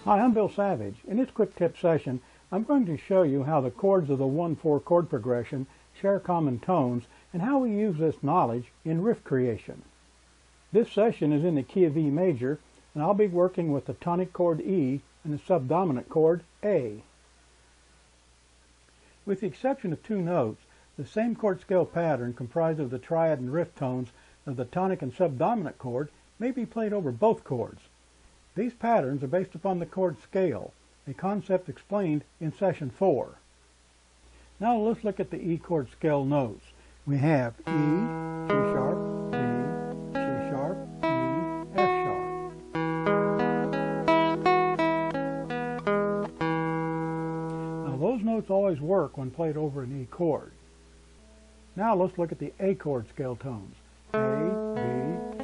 Hi, I'm Bill Savidge. In this quick tip session, I'm going to show you how the chords of the 1-4 chord progression share common tones and how we use this knowledge in riff creation. This session is in the key of E major, and I'll be working with the tonic chord E and the subdominant chord A. With the exception of two notes, the same chord scale pattern comprised of the triad and riff tones of the tonic and subdominant chord may be played over both chords. These patterns are based upon the chord scale, a concept explained in session 4. Now let's look at the E chord scale notes. We have E, C sharp, B, C sharp, E, F sharp. Now those notes always work when played over an E chord. Now let's look at the A chord scale tones. A, B,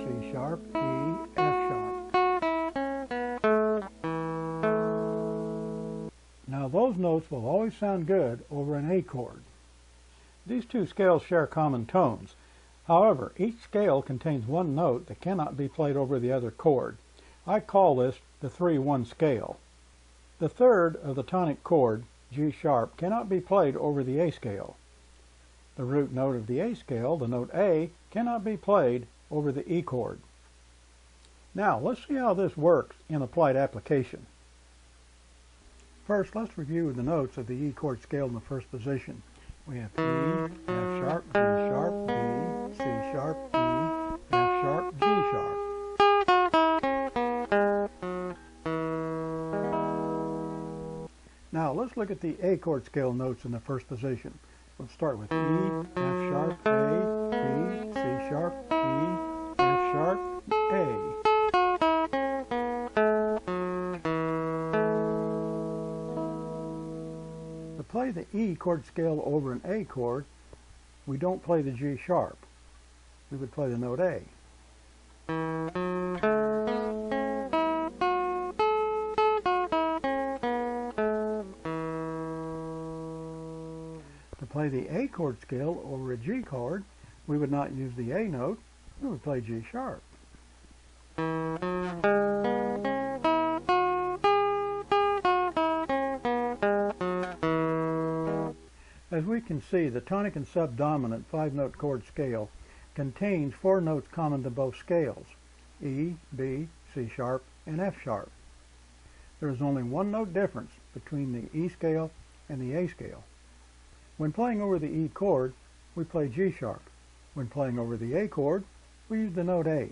C sharp, E, F sharp. Now those notes will always sound good over an A chord. These two scales share common tones. However, each scale contains one note that cannot be played over the other chord. I call this the 3-1 scale. The third of the tonic chord, G sharp, cannot be played over the A scale. The root note of the A scale, the note A, cannot be played over the E chord. Now let's see how this works in applied application. First, let's review the notes of the E chord scale in the first position. We have E, F sharp, G sharp, B, C sharp, E, F sharp, G sharp. Now let's look at the A chord scale notes in the first position. We'll start with E, F sharp, A, B, C sharp, E, F sharp, A. To play the E chord scale over an A chord, we don't play the G sharp. We would play the note A. To play the A chord scale over a G chord, we would not use the A note, we would play G sharp. As we can see, the tonic and subdominant 5-note chord scale contains 4 notes common to both scales, E, B, C sharp, and F sharp. There is only one note difference between the E scale and the A scale. When playing over the E chord, we play G sharp. When playing over the A chord, we use the note A.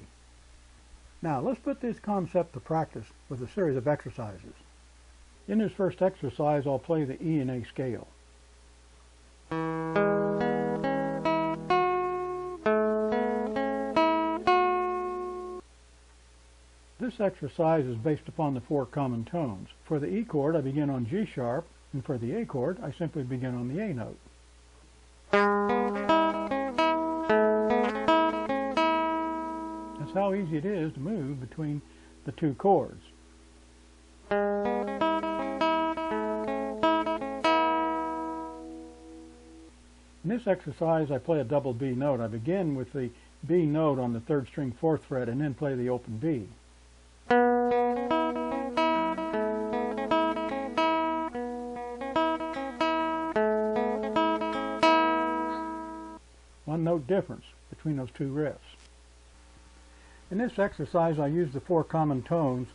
Now let's put this concept to practice with a series of exercises. In this first exercise, I'll play the E and A scale. This exercise is based upon the 4 common tones. For the E chord, I begin on G sharp, and for the A chord, I simply begin on the A note. That's how easy it is to move between the two chords. In this exercise, I play a double B note. I begin with the B note on the 3rd string 4th fret and then play the open B. One note difference between those two riffs. In this exercise, I use the 4 common tones.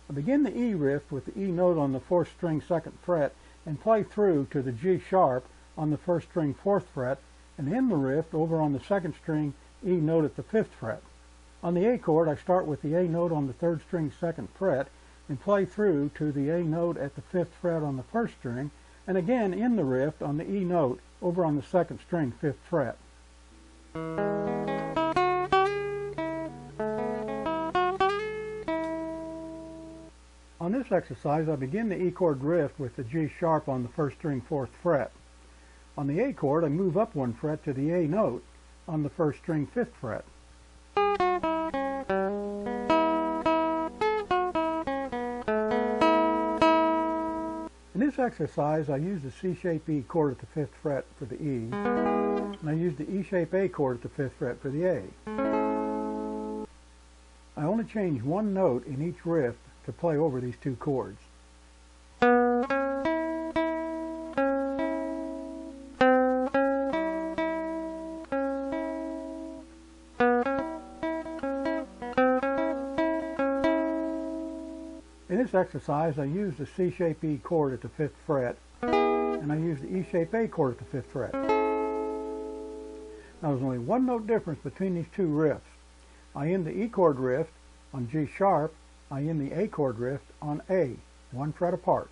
I begin the E riff with the E note on the 4th string 2nd fret and play through to the G sharp on the 1st string 4th fret and end the riff over on the 2nd string E note at the 5th fret. On the A chord, I start with the A note on the 3rd string 2nd fret and play through to the A note at the 5th fret on the 1st string, and again end the riff on the E note over on the 2nd string 5th fret. On this exercise, I begin the E chord riff with the G sharp on the 1st string 4th fret. On the A chord, I move up 1 fret to the A note on the 1st string 5th fret. In this exercise, I use the C-shape E chord at the 5th fret for the E, and I use the E-shape A chord at the 5th fret for the A. I only change one note in each riff to play over these two chords. this exercise, I use the C-shape E chord at the 5th fret, and I use the E-shape A chord at the 5th fret. Now there's only one note difference between these two riffs. I end the E chord riff on G sharp, I end the A chord riff on A, 1 fret apart.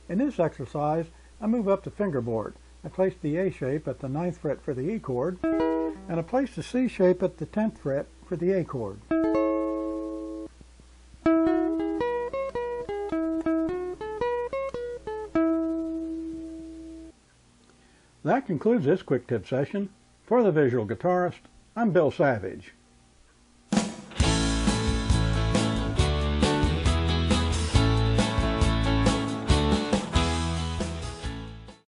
In this exercise, I move up the fingerboard. I place the A shape at the 9th fret for the E chord, and I place the C shape at the 10th fret for the A chord. That concludes this quick tip session. For the visual guitarist, I'm Bill Savidge.